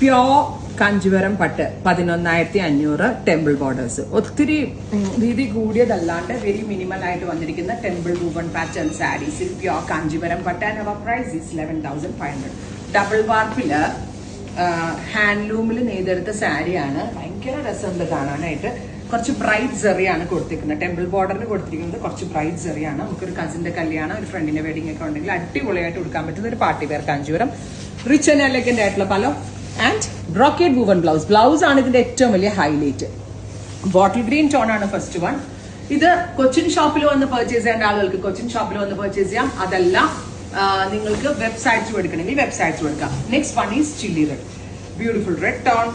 Pure Kanchipuram പട്ട് 11,500 temple borders. ഒത്തിരി വീതി കൂടിയതല്ലാണ്ട് വെരി മിനിമൽ ആയിട്ട് വന്നിരിക്കുന്ന ടെമ്പിൾ വൂവൺ പാറ്റേൺ സാരീസിൽ പ്യോർ കാഞ്ചീപുരം പട്ട് and our price is 11,500. Double വാർപ്പില് ഹാൻഡ്ലൂമിൽ നെയ്തെടുത്ത സാരിയാണ്. ഭയങ്കര രസമുണ്ട് കാണാനായിട്ട്. കുറച്ച് ബ്രൈറ്റ് സെറിയാണ് കൊടുത്തിരിക്കുന്നത്. ടെമ്പിൾ ബോർഡറിന് കൊടുത്തിരിക്കുന്നത് കുറച്ച് ബ്രൈറ്റ് സെറിയാണ്. നമുക്കൊരു കസിന്റെ കല്യാണം, ഒരു ഫ്രണ്ടിന്റെ വെഡിങ് ഒക്കെ ഉണ്ടെങ്കിൽ അടിപൊളിയായിട്ട് കൊടുക്കാൻ പറ്റുന്ന ഒരു party wear Kanchipuram. Rich and elegant ആയിട്ടുള്ള pallu and brocade woven blouse. Blouse ആണ് ഇതിന്റെ ഏറ്റവും വലിയ ഹൈലൈറ്റ്. ബോട്ടിൽ ഗ്രീൻ ടോൺ ആണ് ഫസ്റ്റ് വൺ. ഇത് കൊച്ചിൻ ഷോപ്പിൽ വന്ന് പർച്ചേസ് ചെയ്യേണ്ട ആളുകൾക്ക് കൊച്ചിൻ ഷോപ്പിൽ വന്ന് പർച്ചേസ് ചെയ്യാം. അതല്ല നിങ്ങൾക്ക് വെബ്സൈറ്റ്സ് എടുക്കണമെങ്കിൽ വെബ്സൈറ്റ്സ് എടുക്കാം. Next one is chilli red. Beautiful red tone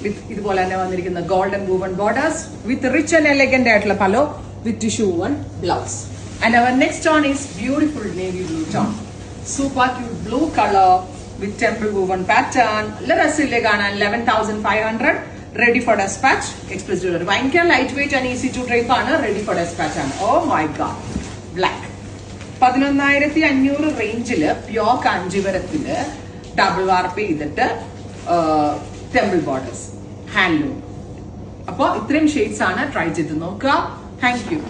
with ഇതുപോലെ തന്നെ വന്നിരിക്കുന്ന golden woven borders with rich and elegant ആയിട്ടുള്ള pallu with tissue woven blouse. And our next tone is beautiful navy blue tone. Super cute blue colour with temple woven pattern. നല്ല രസമില്ലേ കാണാൻ. 11,500. ready for dispatch. Express jewelry. ഭയങ്കര light weight and easy to drape ആണ്. ready for dispatch ആണ്. Oh my God. Black 11,500 റേഞ്ചില് pure കാഞ്ചീപുരത്തില് double warp ചെയ്തിട്ട് temple borders handloom. അപ്പൊ ഇത്രയും ഷെയ്ഡ്സ് ആണ്. ട്രൈ ചെയ്ത് നോക്കുക. Thank you.